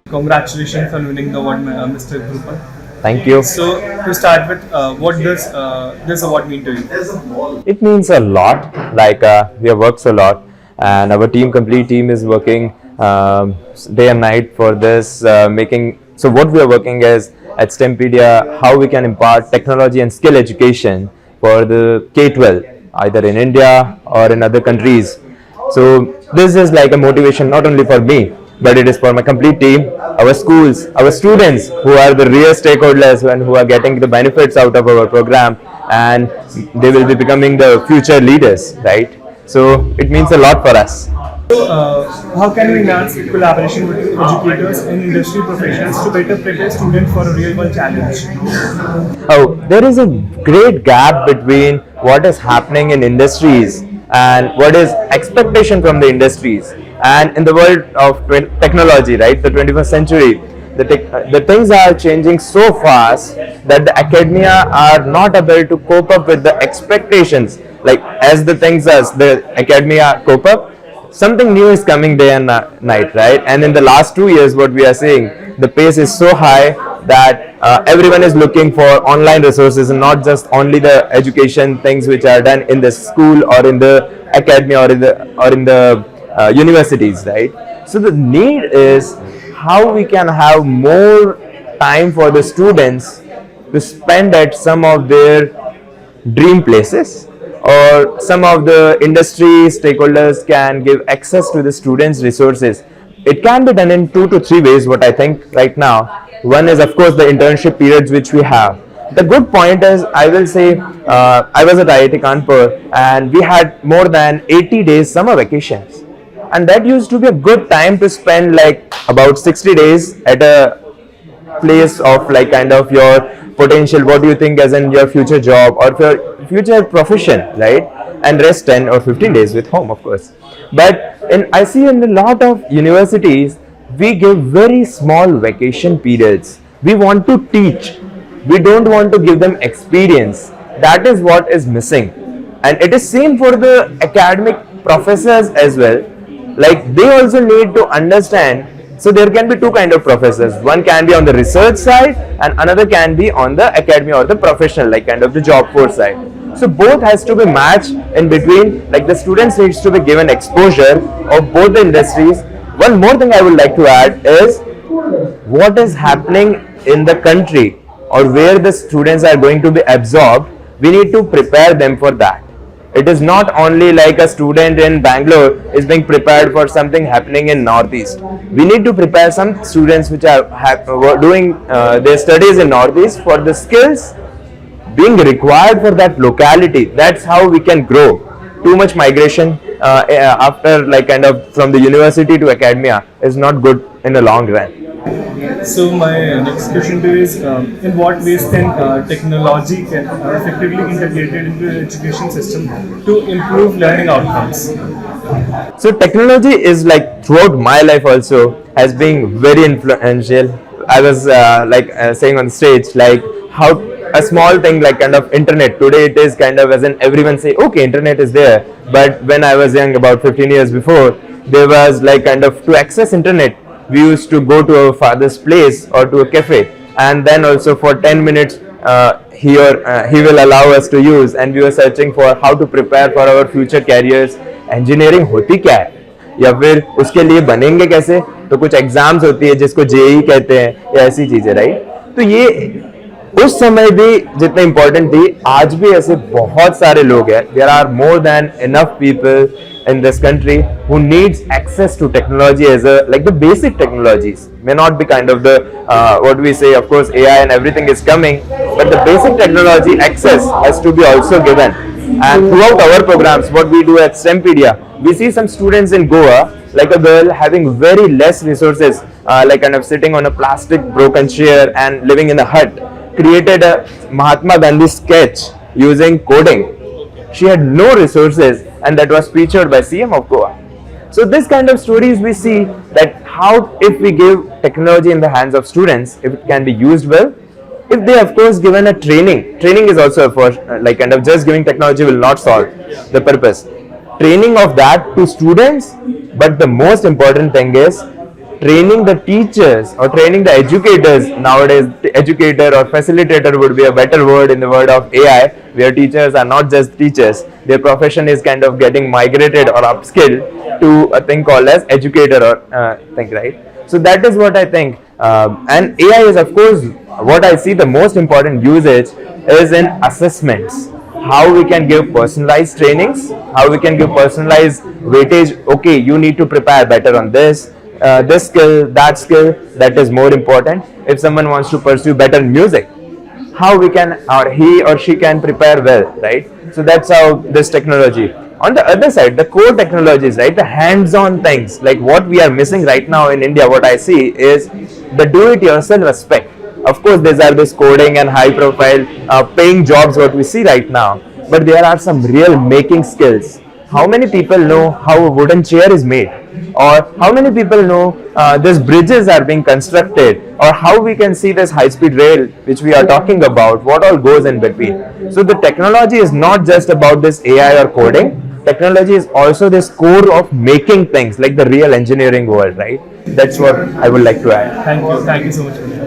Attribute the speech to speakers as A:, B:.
A: Congratulations on winning the award, Mr. Dhrupal.
B: Thank you.
A: So, to start with, what does this award mean to you?
B: It means a lot. We have worked a lot, and our complete team, is working day and night for this. Making so what we are working is at STEMpedia, how we can impart technology and skill education for the K-12, either in India or in other countries. So this is like a motivation not only for me, but it is for my complete team, our schools, our students who are the real stakeholders and who are getting the benefits out of our program, and they will be becoming the future leaders, right? So it means a lot for us.
A: So, how can we enhance collaboration with educators and industry professionals to better prepare students for a real-world challenge?
B: Oh, there is a great gap between what is happening in industries and what is expectation from the industries. And in the world of technology, right, the 21st century, the things are changing so fast that the academia are not able to cope up with the expectations. Like as the things as the academia cope up, something new is coming day and night, right? And in the last 2 years, what we are seeing, the pace is so high that everyone is looking for online resources and not just only the education things which are done in the school or in the academia or in the universities, right? So the need is how we can have more time for the students to spend at some of their dream places, or some of the industry stakeholders can give access to the students resources. It can be done in 2 to 3 ways, what I think right now. One is of course the internship periods which we have. The good point is, I will say, I was at IIT Kanpur and we had more than 80 days summer vacations, and that used to be a good time to spend like about 60 days at a place of like kind of your potential, what do you think as in your future job or your future profession, right? And rest 10 or 15 days with home, of course. But I see in a lot of universities, we give very small vacation periods. We want to teach, we don't want to give them experience. That is what is missing, and it is same for the academic professors as well. Like they also need to understand. So there can be two kind of professors. One can be on the research side and another can be on the academy or the professional, like kind of the job force side. So both has to be matched in between. Like the students needs to be given exposure of both the industries. One more thing I would like to add is what is happening in the country or where the students are going to be absorbed. We need to prepare them for that. It is not only like a student in Bangalore is being prepared for something happening in Northeast. We need to prepare some students which are doing their studies in Northeast for the skills being required for that locality. That's how we can grow. Too much migration after like kind of from the university to academia is not good in the long run.
A: So my next question to you is, in what ways can technology can effectively integrated into the education system to improve learning outcomes?
B: So technology is like throughout my life also has been very influential. I was saying on stage like how a small thing like kind of internet today, it is kind of as in everyone say okay, internet is there, but when I was young about 15 years before, there was like kind of to access internet we used to go to our father's place or to a cafe, and then also for 10 minutes he will allow us to use, and we were searching for how to prepare for our future careers. Engineering होती क्या है या फिर उसके लिए बनेंगे कैसे, तो कुछ एग्जाम्स होती है जिसको जेई कहते हैं या ऐसी चीजें, राइट? तो ये उस समय भी जितने इम्पोर्टेंट थी, आज भी ऐसे बहुत सारे लोग हैं. There are more than enough people in this country who needs access to technology as a like the basic technologies. May not be kind of the what we say, of course AI and everything is coming, but the basic technology access has to be also given. And throughout our programs, what we do at STEMpedia, we see some students in Goa, like a girl having very less resources, like kind of sitting on a plastic broken chair and living in a hut, created a Mahatma Gandhi sketch using coding. She had no resources, and that was featured by CM of Goa. So this kind of stories we see that how if we give technology in the hands of students, if it can be used well, if they of course given a training is also for like kind of just giving technology will not solve the purpose. Training of that to students, but the most important thing is training the teachers or training the educators. Nowadays, the educator or facilitator would be a better word in the word of AI, where teachers are not just teachers. Their profession is kind of getting migrated or upskilled to a thing called as educator or thing, right? So that is what I think. And AI is, of course, what I see the most important usage is in assessments. How we can give personalized trainings, how we can give personalized weightage. Okay, you need to prepare better on this skill, that skill, that is more important. If someone wants to pursue better music, how we can, or he or she can prepare well, right? So that's how this technology. On the other side, the core technologies, right, the hands-on things, like what we are missing right now in India, what I see is the do-it-yourself aspect. Of course, these are this coding and high-profile paying jobs what we see right now, but there are some real making skills. How many people know how a wooden chair is made, or how many people know these bridges are being constructed, or how we can see this high-speed rail which we are talking about, what all goes in between. So the technology is not just about this AI or coding. Technology is also this core of making things, like the real engineering world, right? That's what I would like to add.
A: Thank you so much.